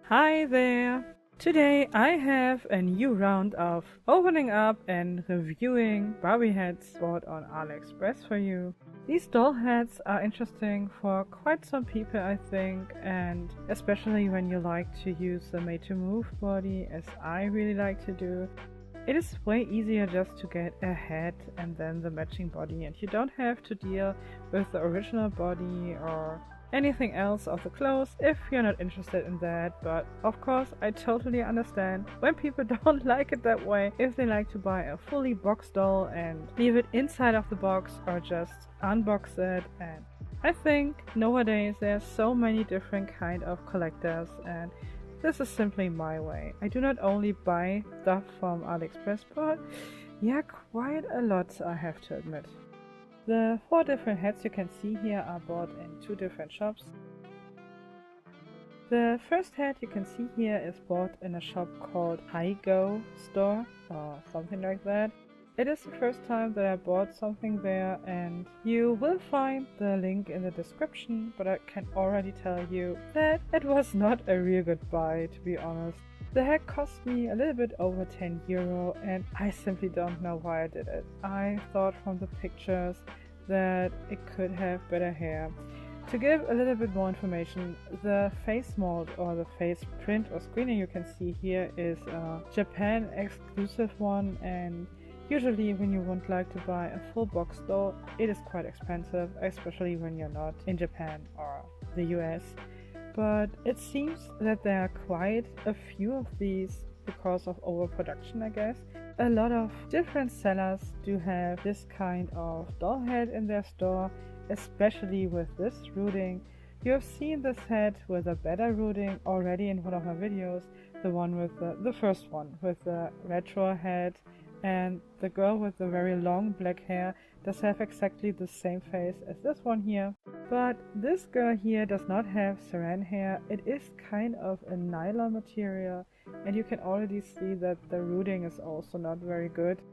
Hi there! Today I have a new round of opening up and reviewing Barbie heads bought on Aliexpress for you. These doll heads are interesting for quite some people, I think, and especially when you like to use the made-to-move body as I really like to do. It is way easier just to get a head and then the matching body, and you don't have to deal with the original body or anything else of the clothes if you're not interested in that. But of course I totally understand when people don't like it that way, if they like to buy a fully boxed doll and leave it inside of the box or just unbox it. And I think nowadays there's so many different kind of collectors, and this is simply my way. I do not only buy stuff from AliExpress, but yeah, quite a lot, I have to admit. The 4 different heads you can see here are bought in 2 different shops. The first head you can see here is bought in a shop called Go Store or something like that. It is the first time that I bought something there, and you will find the link in the description, but I can already tell you that it was not a real good buy, to be honest. The head cost me a little bit over 10 euro, and I simply don't know why I did it. I thought from the pictures that it could have better hair. To give a little bit more information, the face mold or the face print or screening you can see here is a Japan exclusive one, and usually when you would like to buy a full box doll, it is quite expensive, especially when you're not in Japan or the US. But it seems that there are quite a few of these because of overproduction, I guess. A lot of different sellers do have this kind of doll head in their store, especially with this rooting. You have seen this head with a better rooting already in one of my videos, the one with the first one with the retro head. And the girl with the very long black hair does have exactly the same face as this one here. But this girl here does not have saran hair. It is kind of a nylon material, and you can already see that the rooting is also not very good.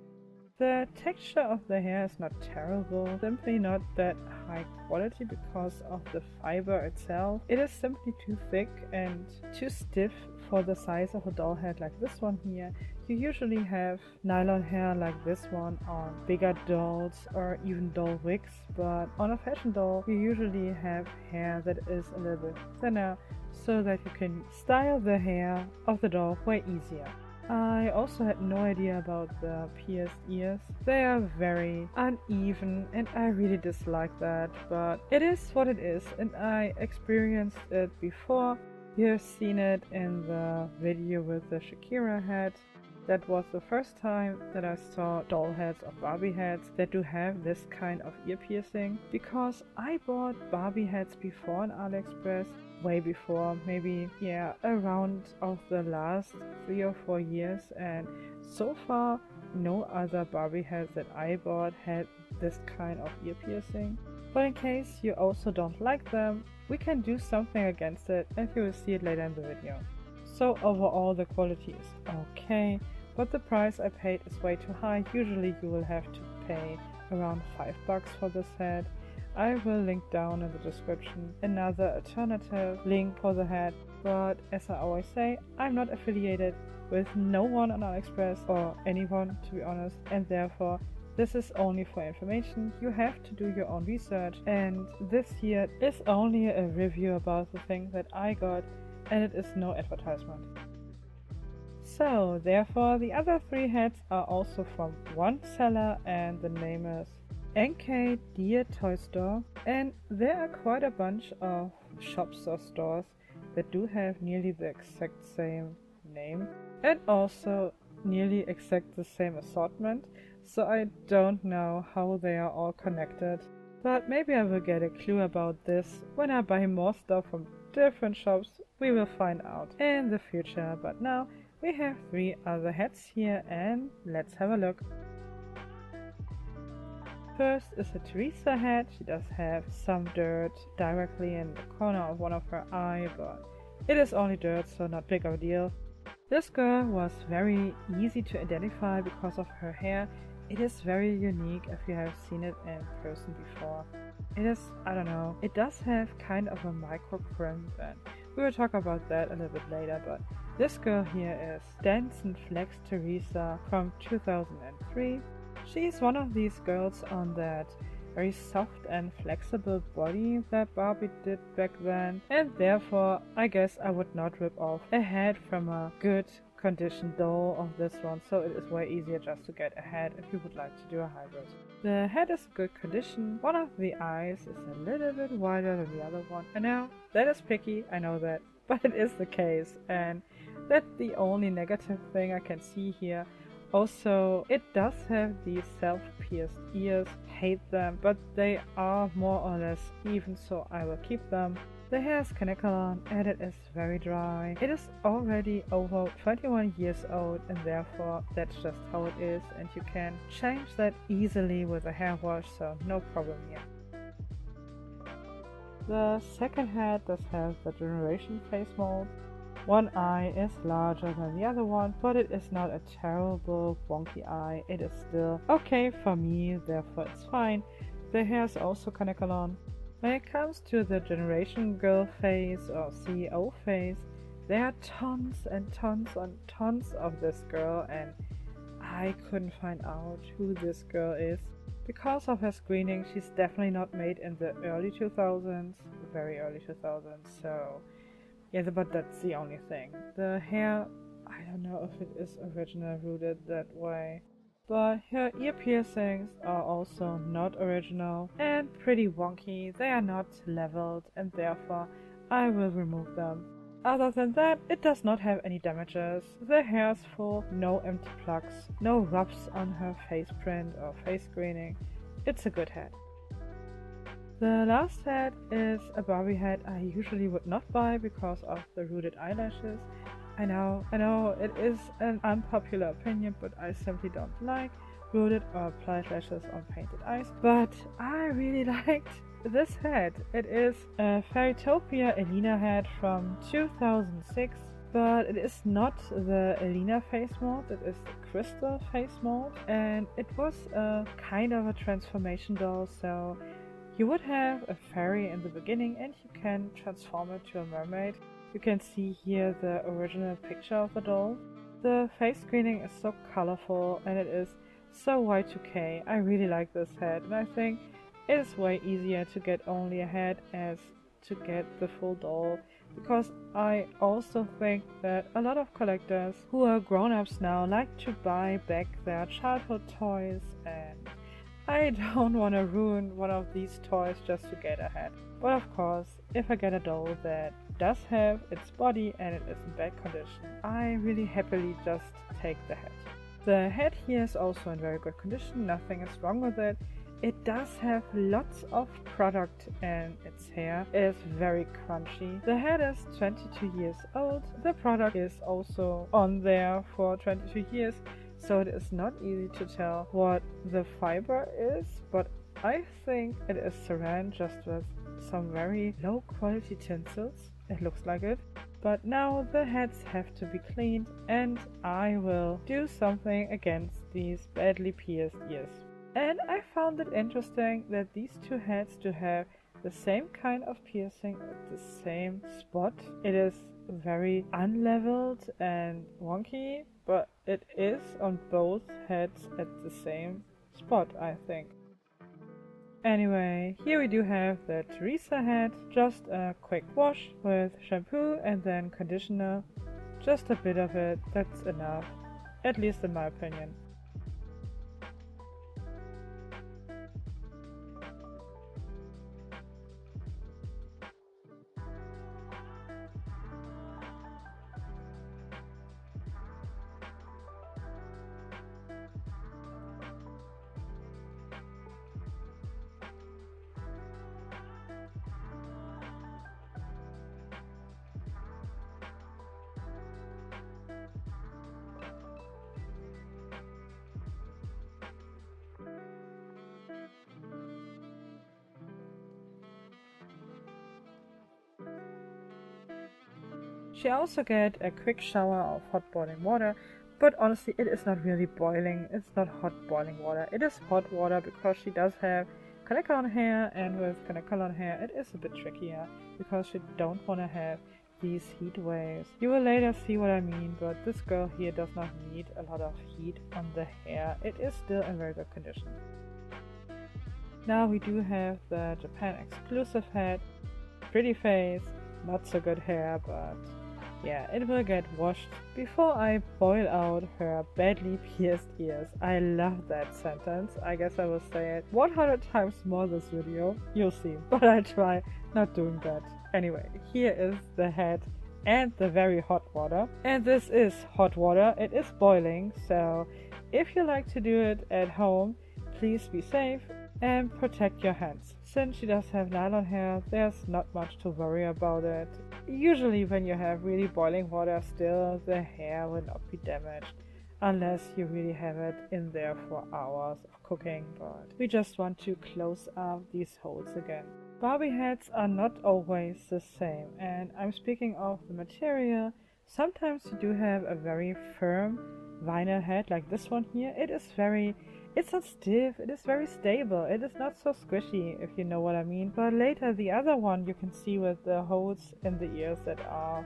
The texture of the hair is not terrible, simply not that high quality because of the fiber itself. It is simply too thick and too stiff for the size of a doll head like this one here. You usually have nylon hair like this one on bigger dolls or even doll wigs, but on a fashion doll you usually have hair that is a little bit thinner so that you can style the hair of the doll way easier. I also had no idea about the pierced ears. They are very uneven and I really dislike that, but it is what it is, and I experienced it before. You have seen it in the video with the Shakira head. That was the first time that I saw doll heads or Barbie heads that do have this kind of ear piercing, because I bought Barbie heads before on AliExpress, way before, maybe around of the last 3 or 4 years, and so far no other Barbie heads that I bought had this kind of ear piercing. But in case you also don't like them, we can do something against it, and you will see it later in the video. So overall the quality is okay, but the price I paid is way too high. Usually you will have to pay around $5 for this head. I will link down in the description another alternative link for the head, but as I always say, I'm not affiliated with no one on AliExpress or anyone, to be honest, and therefore this is only for information. You have to do your own research, and this here is only a review about the thing that I got, and it is no advertisement. So therefore the other 3 heads are also from one seller, and the name is NK Dear Toy Store, and there are quite a bunch of shops or stores that do have nearly the exact same name and also nearly exact the same assortment, so I don't know how they are all connected, but maybe I will get a clue about this when I buy more stuff from different shops. We will find out in the future, but now we have 3 other heads here, and let's have a look. First is a Teresa head. She does have some dirt directly in the corner of one of her eye, but it is only dirt, so not big of a deal. This girl was very easy to identify because of her hair. It is very unique if you have seen it in person before. It is, I don't know, it does have kind of a micro crimp, and We will talk about that a little bit later, but this girl here is Dance and Flex Teresa from 2003. She's one of these girls on that very soft and flexible body that Barbie did back then, and therefore I guess I would not rip off a head from a good condition doll of this one, so it is way easier just to get a head if you would like to do a hybrid. The head is good condition. One of the eyes is a little bit wider than the other one. I know that is picky, I know that, but it is the case, and that's the only negative thing I can see here. Also, it does have these self-pierced ears. Hate them, but they are more or less even, so I will keep them. The hair is caniculon and it is very dry. It is already over 21 years old, and therefore that's just how it is, and you can change that easily with a hair wash, so no problem here. The second head does have the generation face mold. One eye is larger than the other one, but it is not a terrible wonky eye. It is still okay for me, therefore it's fine. The hair is also caniculon. When it comes to the generation girl face or CEO face, there are tons and tons and tons of this girl, and I couldn't find out who this girl is. Because of her screening, she's definitely not made in the early 2000s, very early 2000s, so yeah, but that's the only thing. The hair, I don't know if it is original rooted that way, but her ear piercings are also not original and pretty wonky. They are not leveled, and therefore I will remove them. Other than that, it does not have any damages. The hair is full, no empty plugs, no rubs on her face print or face screening. It's a good head. The last head is a Barbie head I usually would not buy because of the rooted eyelashes. I know, it is an unpopular opinion, but I simply don't like rooted or applied lashes on painted eyes. But I really liked this head. It is a Fairytopia Elena head from 2006, but it is not the Elena face mold, it is the Crystal face mold, and it was a kind of a transformation doll, so you would have a fairy in the beginning and you can transform it to a mermaid. You can see here the original picture of the doll. The face screening is so colorful and it is so Y2K. I really like this head, and I think it is way easier to get only a head as to get the full doll, because I also think that a lot of collectors who are grown-ups now like to buy back their childhood toys, and I don't want to ruin one of these toys just to get a head. But of course, if I get a doll that does have its body and it is in bad condition, I really happily just take the head. The head here is also in very good condition, nothing is wrong with it. It does have lots of product in its hair. It is very crunchy. The head is 22 years old. The product is also on there for 22 years. So it is not easy to tell what the fiber is, but I think it is saran just with some very low quality tinsels. It looks like it. But now the heads have to be cleaned, and I will do something against these badly pierced ears. And I found it interesting that these two heads do have the same kind of piercing at the same spot. It is very unleveled and wonky, but it is on both heads at the same spot, I think. Anyway, here we do have the Teresa head. Just a quick wash with shampoo and then conditioner. Just a bit of it, that's enough, at least in my opinion. She also get a quick shower of hot boiling water, but honestly it is not really boiling, it's not hot boiling water, it is hot water because she does have caniculon hair, and with caniculon hair it is a bit trickier because you don't want to have these heat waves. You will later see what I mean, but this girl here does not need a lot of heat on the hair. It is still in very good condition. Now we do have the Japan exclusive head. Pretty face, not so good hair, but yeah, it will get washed before I boil out her badly pierced ears. I love that sentence. I guess I will say it 100 times more this video. You'll see, but I try not doing that. Anyway, here is the head and the very hot water. And this is hot water. It is boiling, so if you like to do it at home, please be safe and protect your hands. Since she does have nylon hair, there's not much to worry about it. Usually when you have really boiling water still, the hair will not be damaged unless you really have it in there for hours of cooking, but we just want to close up these holes again. Barbie heads are not always the same, and I'm speaking of the material. Sometimes you do have a very firm vinyl head like this one here. It's not stiff, it is very stable, it is not so squishy, if you know what I mean. But later the other one you can see with the holes in the ears that are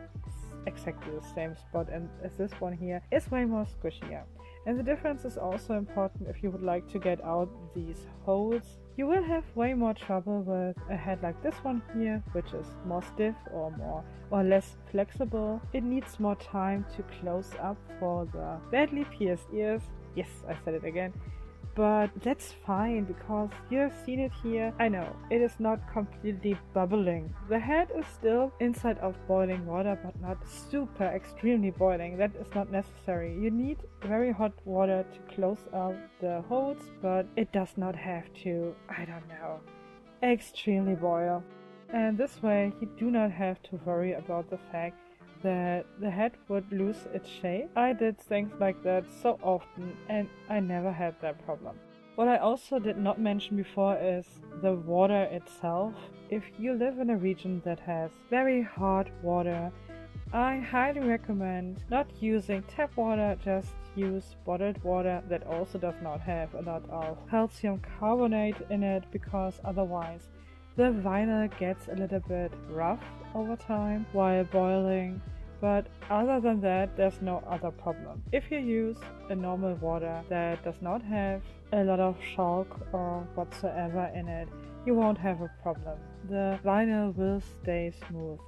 exactly the same spot and as this one here is way more squishier. And the difference is also important if you would like to get out these holes. You will have way more trouble with a head like this one here, which is more stiff or less flexible. It needs more time to close up for the badly pierced ears. Yes, I said it again. But that's fine because you have seen it here. I know, it is not completely bubbling. The head is still inside of boiling water, but not super extremely boiling. That is not necessary. You need very hot water to close up the holes, but it does not have to, I don't know, extremely boil. And this way you do not have to worry about the fact that the head would lose its shape. I did things like that so often and I never had that problem. What I also did not mention before is the water itself. If you live in a region that has very hot water, I highly recommend not using tap water, just use bottled water that also does not have a lot of calcium carbonate in it, because otherwise the vinyl gets a little bit rough over time while boiling. But other than that, there's no other problem. If you use a normal water that does not have a lot of chalk or whatsoever in it, you won't have a problem. The vinyl will stay smooth.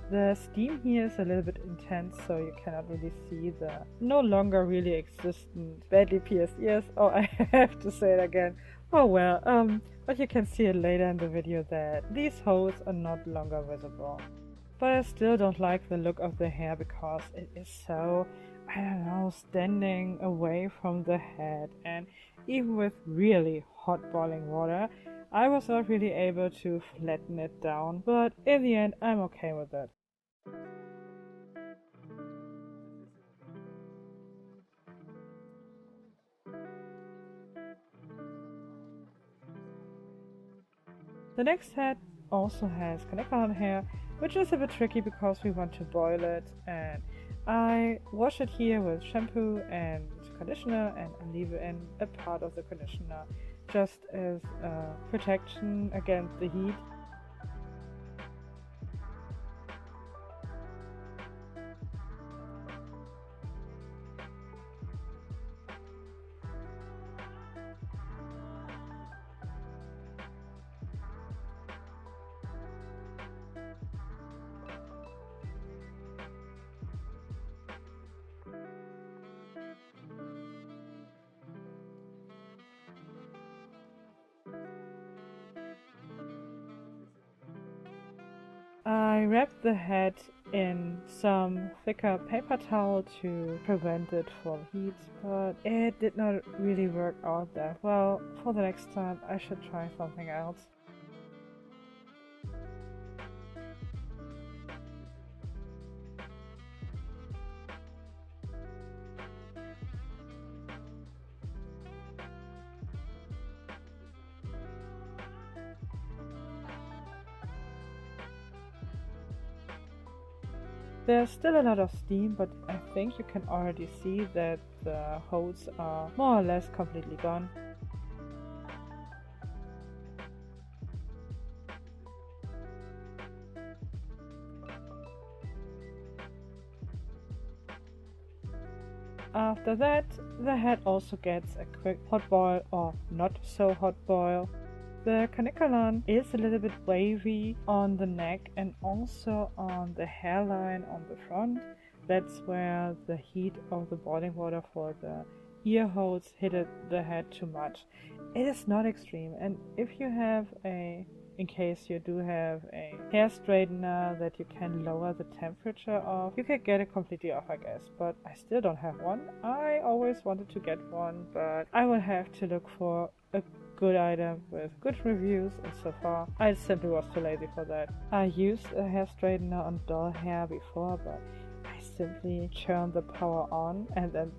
The steam here is a little bit intense, so you cannot really see the no longer really existent badly pierced ears. Oh, I have to say it again. Oh well, but you can see it later in the video that these holes are not longer visible. But I still don't like the look of the hair because it is so, I don't know, standing away from the head. And even with really hot boiling water, I was not really able to flatten it down. But in the end, I'm okay with it. The next head also has connector hair, which is a bit tricky because we want to boil it, and I wash it here with shampoo and conditioner and I leave in a part of the conditioner just as protection against the heat. I wrapped the head in some thicker paper towel to prevent it from heat, but it did not really work out that well. For the next time I should try something else. There's still a lot of steam, but I think you can already see that the holes are more or less completely gone. After that, the head also gets a quick hot boil or not so hot boil. The caniculum is a little bit wavy on the neck and also on the hairline on the front. That's where the heat of the boiling water for the ear holes hit the head too much. It is not extreme, and if you have in case you do have a hair straightener that you can lower the temperature of, you can get it completely off, I guess, but I still don't have one. I always wanted to get one, but I will have to look for a good item with good reviews, and so far I simply was too lazy for that. I used a hair straightener on doll hair before, but I simply turn the power on and then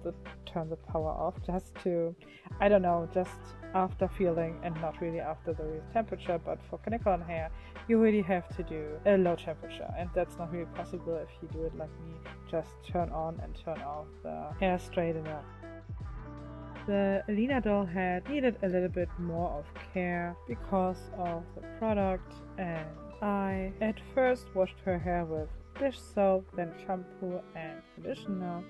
turn the power off just to, I don't know, just after feeling and not really after the real temperature. But for caniculum hair, you really have to do a low temperature, and that's not really possible if you do it like me, just turn on and turn off the hair straightener. The Alina doll head needed a little bit more of care because of the product, and I at first washed her hair with dish soap, then shampoo and conditioner.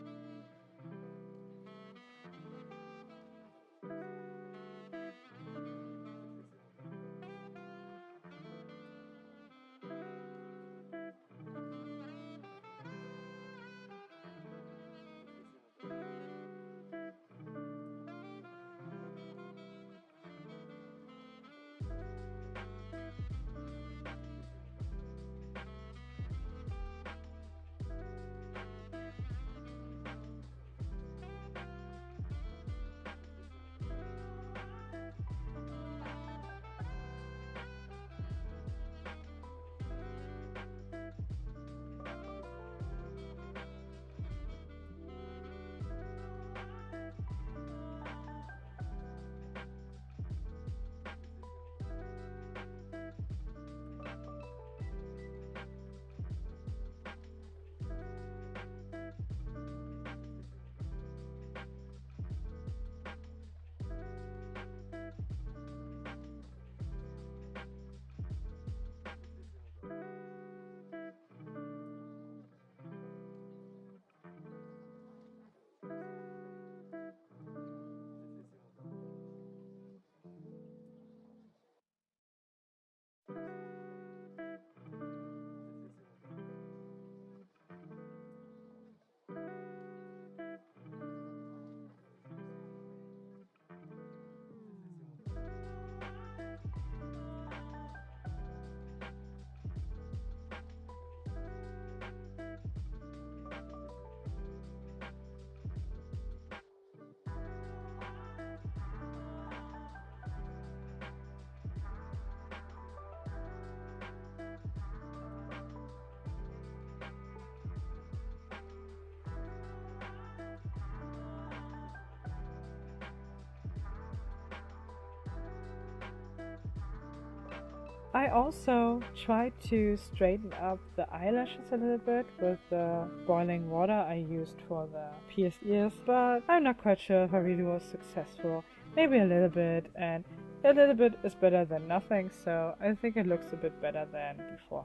I also tried to straighten up the eyelashes a little bit with the boiling water I used for the pierced ears, but I'm not quite sure if I really was successful. Maybe a little bit, and a little bit is better than nothing, so I think it looks a bit better than before.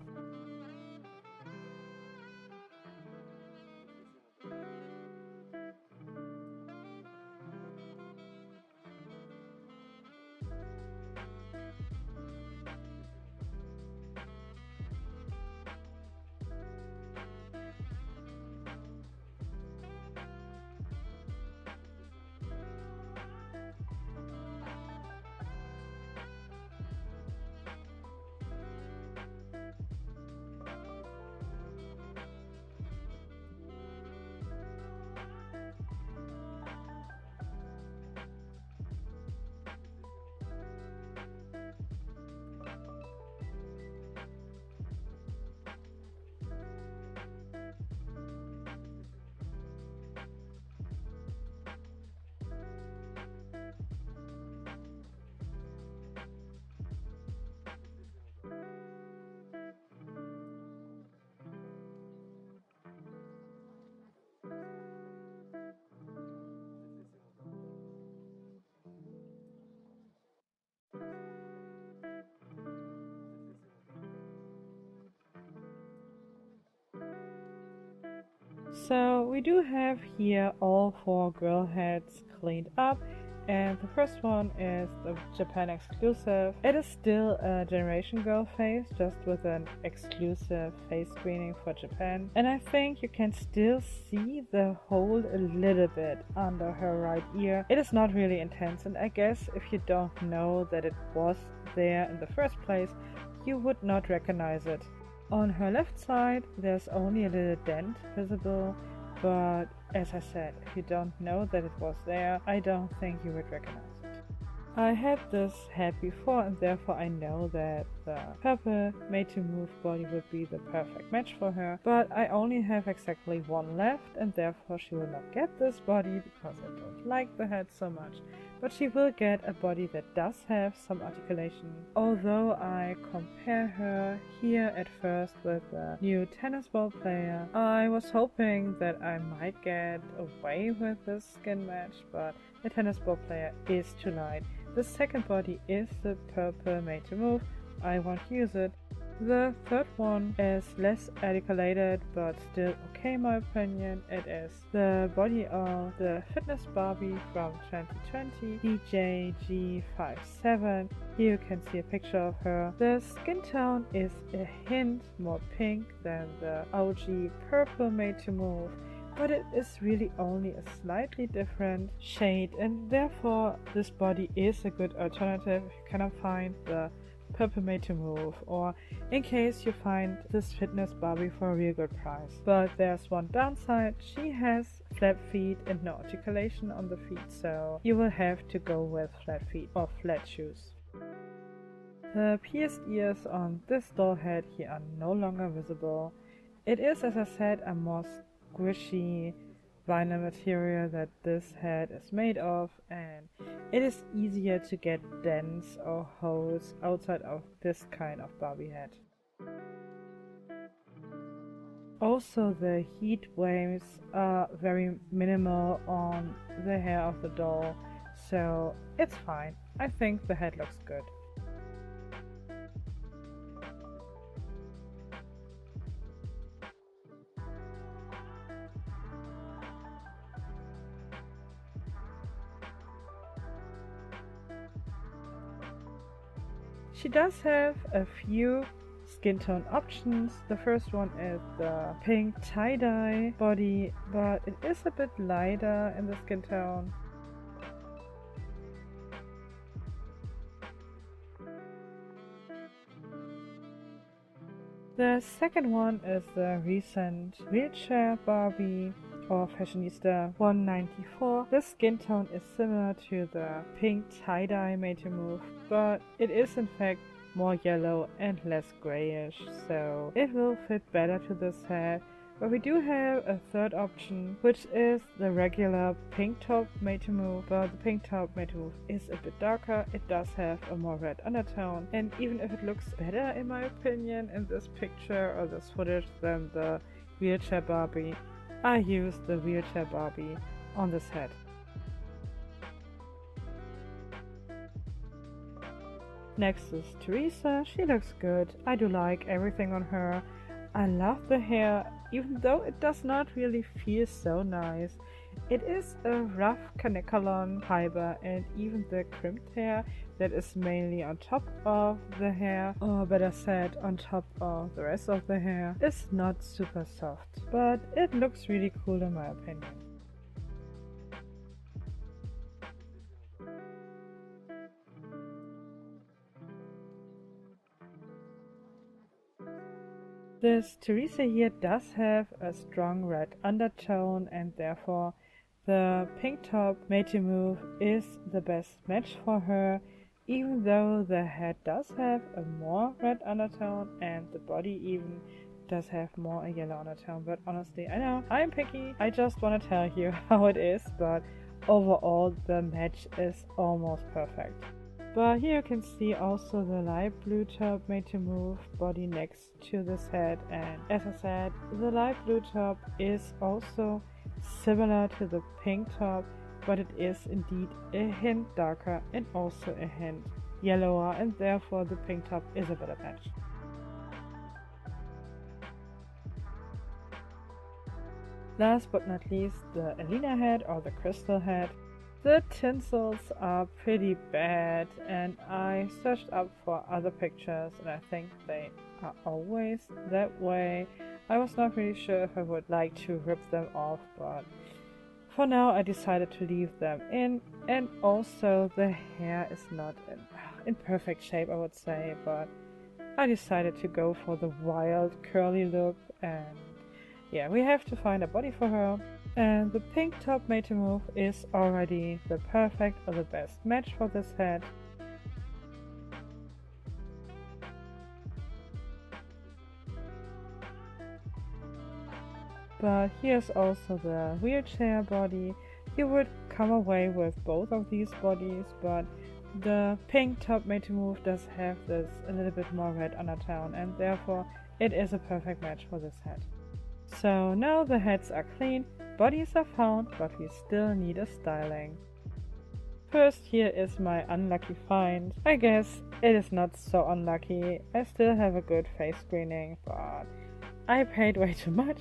So we do have here all 4 girl heads cleaned up, and the first one is the Japan exclusive. It is still a Generation Girl face, just with an exclusive face screening for Japan. And I think you can still see the hole a little bit under her right ear. It is not really intense, and I guess if you don't know that it was there in the first place, you would not recognize it. On her left side, there's only a little dent visible, but as I said, if you don't know that it was there, I don't think you would recognize it. I had this head before, and therefore I know that the purple made to move body would be the perfect match for her, but I only have exactly one left, and therefore she will not get this body because I don't like the head so much. But she will get a body that does have some articulation. Although I compare her here at first with a new tennis ball player, I was hoping that I might get away with this skin match, but the tennis ball player is too light. The second body is the purple made to move. I won't use it. The third one is less articulated but still okay in my opinion. It is the body of the Fitness Barbie from 2020, DJG57. Here you can see a picture of her. The skin tone is a hint more pink than the OG purple made to move, but it is really only a slightly different shade, and therefore this body is a good alternative if you cannot find the purple made to move, or in case you find this Fitness Barbie for a real good price. But there's one downside: she has flat feet and no articulation on the feet, so you will have to go with flat feet or flat shoes. The pierced ears on this doll head here are no longer visible. It is, as I said, a more squishy vinyl material that this head is made of, and it is easier to get dents or holes outside of this kind of Barbie head. Also, the heat waves are very minimal on the hair of the doll, so it's fine. I think the head looks good. She does have a few skin tone options. The first one is the pink tie-dye body, but it is a bit lighter in the skin tone. The second one is the recent wheelchair Barbie or Fashionista 194. The skin tone is similar to the pink tie-dye made to move, but it is in fact more yellow and less grayish, so it will fit better to this head. But we do have a third option, which is the regular pink top made to move, but the pink top made to move is a bit darker. It does have a more red undertone, and even if it looks better in my opinion in this picture or this footage than the wheelchair Barbie, I used the wheelchair Barbie on this head. Next is Teresa. She looks good. I do like everything on her. I love the hair, even though it does not really feel so nice. It is a rough Kanekalon fiber, and even the crimped hair that is mainly on top of the hair, or better said on top of the rest of the hair, is not super soft, but it looks really cool in my opinion. This Teresa here does have a strong red undertone, and therefore the pink top made to move is the best match for her, even though the head does have a more red undertone and the body even does have more a yellow undertone. But honestly, I know I'm picky, I just want to tell you how it is, but overall the match is almost perfect. But here you can see also the light blue top made to move body next to this head, and as I said, the light blue top is also similar to the pink top, but it is indeed a hint darker and also a hint yellower, and therefore the pink top is a better match. Last but not least, the Elena head or the crystal head. The tinsels are pretty bad, and I searched up for other pictures and I think they are always that way. I was not really sure if I would like to rip them off, but for now I decided to leave them in. And also the hair is not in perfect shape, I would say, but I decided to go for the wild curly look, and yeah, we have to find a body for her. And the pink top made to move is already the perfect or the best match for this head. But here's also the wheelchair body. You would come away with both of these bodies, but the pink top made to move does have this a little bit more red undertone, and therefore it is a perfect match for this head. So now the heads are clean, bodies are found, but we still need a styling. First, here is my unlucky find. I guess it is not so unlucky. I still have a good face screening, but I paid way too much.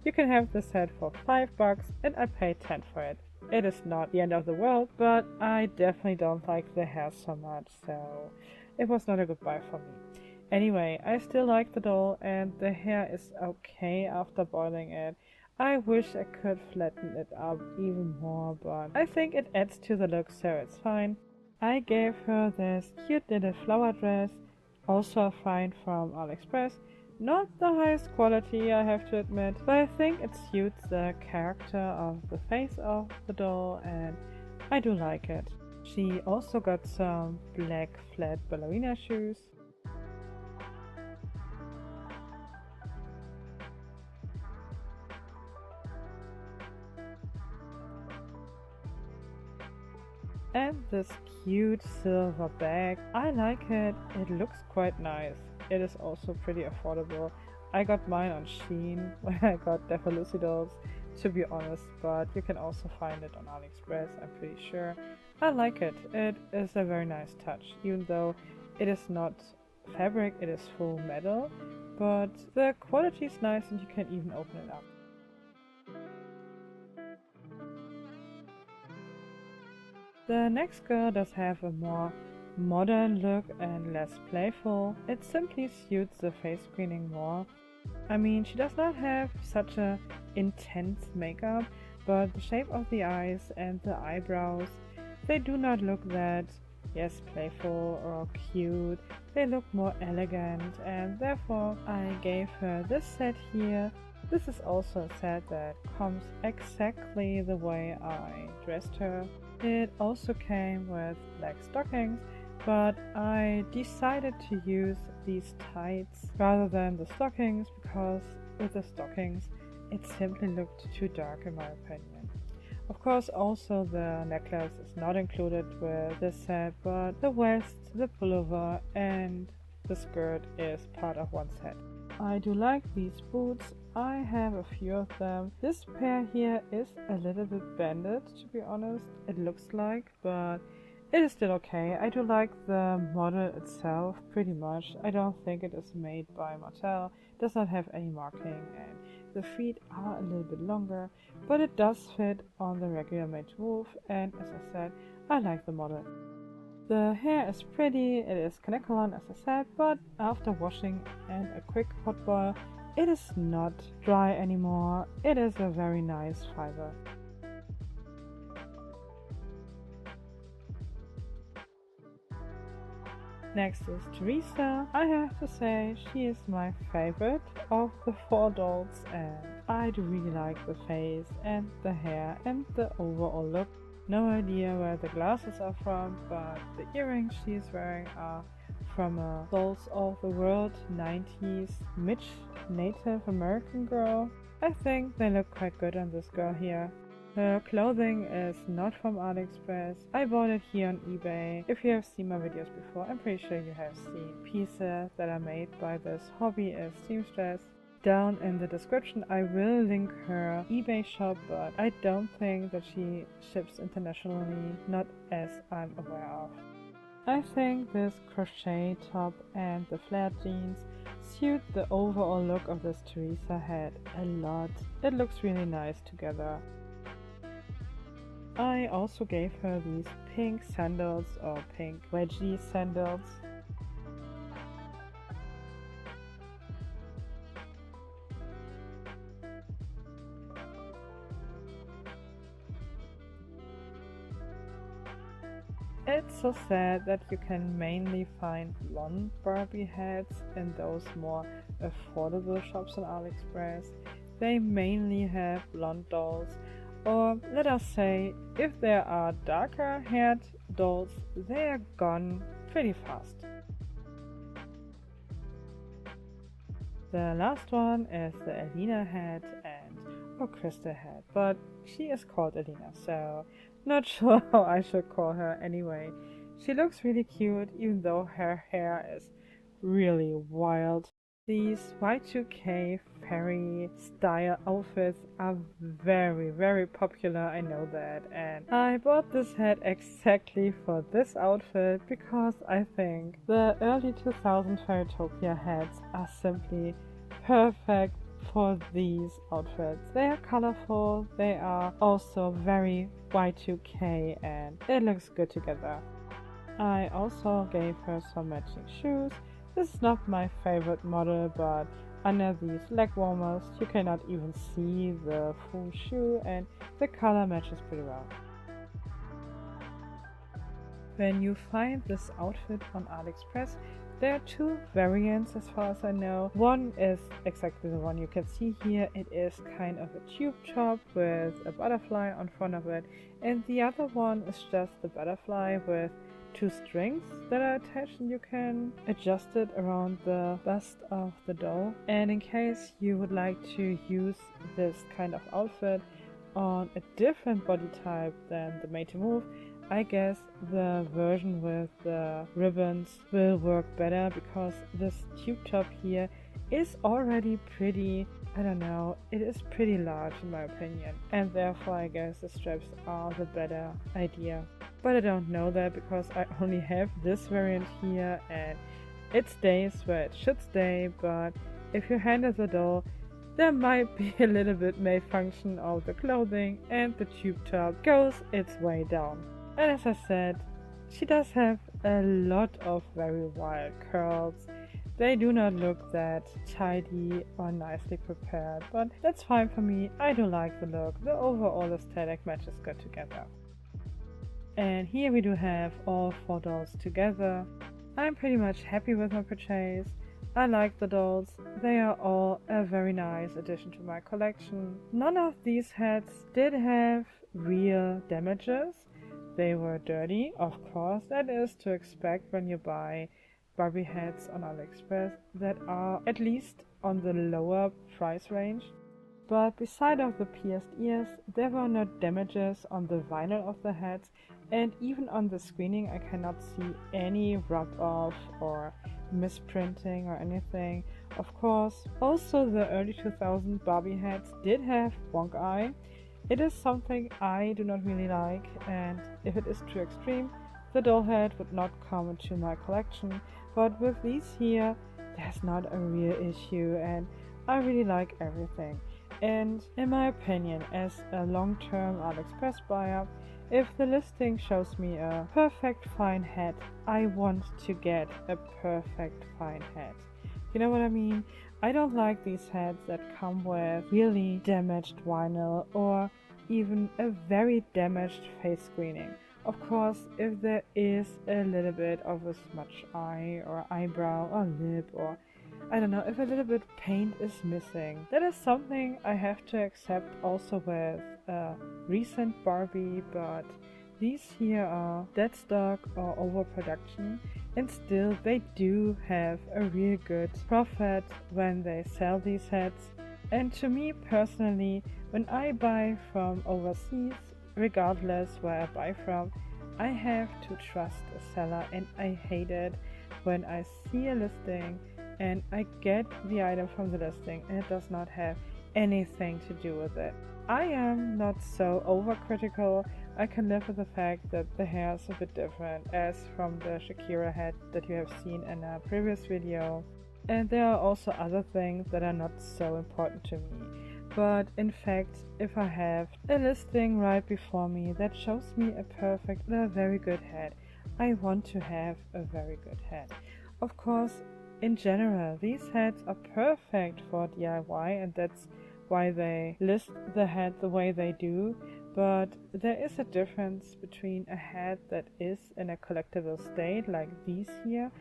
You can have this head for $5 and I paid 10 for it. It is not the end of the world, but I definitely don't like the hair so much, so it was not a good buy for me. Anyway, I still like the doll and the hair is okay after boiling it. I wish I could flatten it up even more, but I think it adds to the look, so it's fine. I gave her this cute little flower dress, also a find from Aliexpress. Not the highest quality, I have to admit, but I think it suits the character of the face of the doll and I do like it. She also got some black flat ballerina shoes. And this cute silver bag. I like it, it looks quite nice. It is also pretty affordable. I got mine on Shein when I got Defalucidals, to be honest, but you can also find it on Aliexpress, I'm pretty sure. I like it, it is a very nice touch, even though it is not fabric, it is full metal, but the quality is nice and you can even open it up. The next girl does have a more modern look and less playful. It simply suits the face screening more. I mean, she does not have such a intense makeup, but the shape of the eyes and the eyebrows, they do not look that, yes, playful or cute. They look more elegant, and therefore I gave her this set here. This is also a set that comes exactly the way I dressed her. It also came with black stockings, but I decided to use these tights rather than the stockings because with the stockings it simply looked too dark in my opinion. Of course, also the necklace is not included with this set, but the vest, the pullover and the skirt is part of one set. I do like these boots. I have a few of them. This pair here is a little bit bended, to be honest, it looks like, but it is still okay. I do like the model itself pretty much. I don't think it is made by Mattel. It does not have any marking and the feet are a little bit longer, but it does fit on the regular made to move, and as I said, I like the model. The hair is pretty, it is Kanekalon as I said, but after washing and a quick hot boil, it is not dry anymore. It is a very nice fiber. Next is Teresa. I have to say she is my favorite of the four dolls and I do really like the face and the hair and the overall look. No idea where the glasses are from, but the earrings she is wearing are from a Dolls of the World 90s Mitch Native American girl. I think they look quite good on this girl here. The clothing is not from Aliexpress. I bought it here on eBay. If you have seen my videos before, I'm pretty sure you have seen pieces that are made by this hobbyist seamstress. Down in the description I will link her eBay shop, but I don't think that she ships internationally, not as I'm aware of. I think this crochet top and the flared jeans suit the overall look of this Teresa head a lot. It looks really nice together. I also gave her these pink sandals or pink wedgie sandals. It's so sad that you can mainly find blonde Barbie heads in those more affordable shops on Aliexpress. They mainly have blonde dolls, or let us say, if there are darker haired dolls, they are gone pretty fast. The last one is the Alina head or Krista head, but she is called Alina, so not sure how I should call her anyway. She looks really cute even though her hair is really wild. These Y2K fairy style outfits are very popular, I know that, and I bought this head exactly for this outfit because I think the early 2000 Fairytopia heads are simply perfect for these outfits. They are colorful, they are also very Y2K, and it looks good together. I also gave her some matching shoes. This is not my favorite model, but under these leg warmers you cannot even see the full shoe and the color matches pretty well. When you find this outfit on Aliexpress, there are two variants as far as I know. One is exactly the one you can see here. It is kind of a tube top with a butterfly on front of it, and the other one is just the butterfly with two strings that are attached, and you can adjust it around the bust of the doll. And in case you would like to use this kind of outfit on a different body type than the Made to Move, I guess the version with the ribbons will work better, because this tube top here is already pretty, I don't know, it is pretty large in my opinion, and therefore I guess the straps are the better idea. But I don't know that because I only have this variant here and it stays where it should stay, but if you handle the doll, there might be a little bit malfunction of the clothing and the tube top goes its way down. And as I said, she does have a lot of very wild curls. They do not look that tidy or nicely prepared, but that's fine for me. I do like the look. The overall aesthetic matches good together. And here we do have all four dolls together. I'm pretty much happy with my purchase. I like the dolls. They are all a very nice addition to my collection. None of these heads did have real damages. They were dirty, of course. That is to expect when you buy Barbie heads on Aliexpress that are at least on the lower price range. But beside of the pierced ears, there were no damages on the vinyl of the heads, and even on the screening I cannot see any rub-off or misprinting or anything. Of course, also the early 2000 Barbie heads did have wonk eye. It is something I do not really like, and if it is too extreme, the doll head would not come into my collection. But with these here, there's not a real issue, and I really like everything. And in my opinion, as a long-term Aliexpress buyer, if the listing shows me a perfect fine head, I want to get a perfect fine head. You know what I mean? I don't like these heads that come with really damaged vinyl or even a very damaged face screening. Of course, if there is a little bit of a smudged eye or eyebrow or lip, or I don't know, if a little bit paint is missing, that is something I have to accept also with a recent Barbie, but these here are dead stock or overproduction, and still they do have a real good profit when they sell these heads. And to me personally, when I buy from overseas, regardless where I buy from, I have to trust a seller, and I hate it when I see a listing and I get the item from the listing and it does not have anything to do with it. I am not so overcritical. I can live with the fact that the hair is a bit different, as from the Shakira head that you have seen in a previous video. And there are also other things that are not so important to me. But in fact, if I have a listing right before me that shows me a perfect or a very good head, I want to have a very good head. Of course, in general, these heads are perfect for DIY, and that's why they list the head the way they do. But there is a difference between a head that is in a collectible state like these here,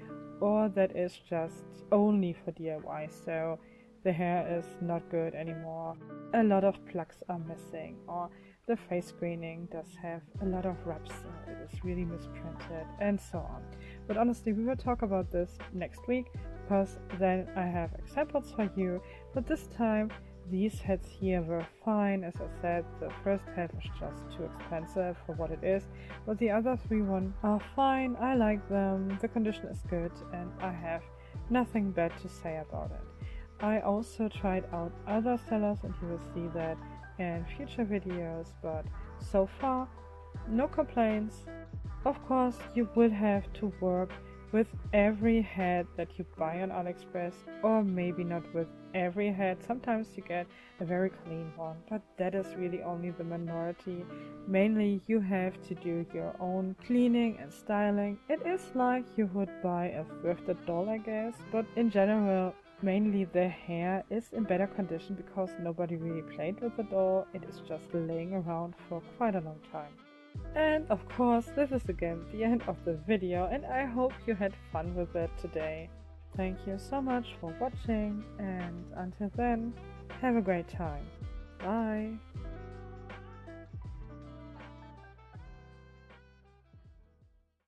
or that is just only for DIY, so the hair is not good anymore, a lot of plugs are missing, or the face screening does have a lot of wraps, so it is really misprinted, and so on. But honestly, we will talk about this next week, because then I have examples for you. But this time, these heads here were fine. As I said, the first head was just too expensive for what it is, but the other three ones are fine. I like them, the condition is good, and I have nothing bad to say about it. I also tried out other sellers, and you will see that in future videos, but so far, no complaints. Of course, you will have to work with every head that you buy on Aliexpress, or maybe not with every head. Sometimes you get a very clean one, but that is really only the minority. Mainly you have to do your own cleaning and styling. It is like you would buy a thrifted doll, I guess, but in general, mainly the hair is in better condition because nobody really played with the doll. It is just laying around for quite a long time. And of course, this is again the end of the video, and I hope you had fun with it today. Thank you so much for watching, and until then, have a great time. Bye!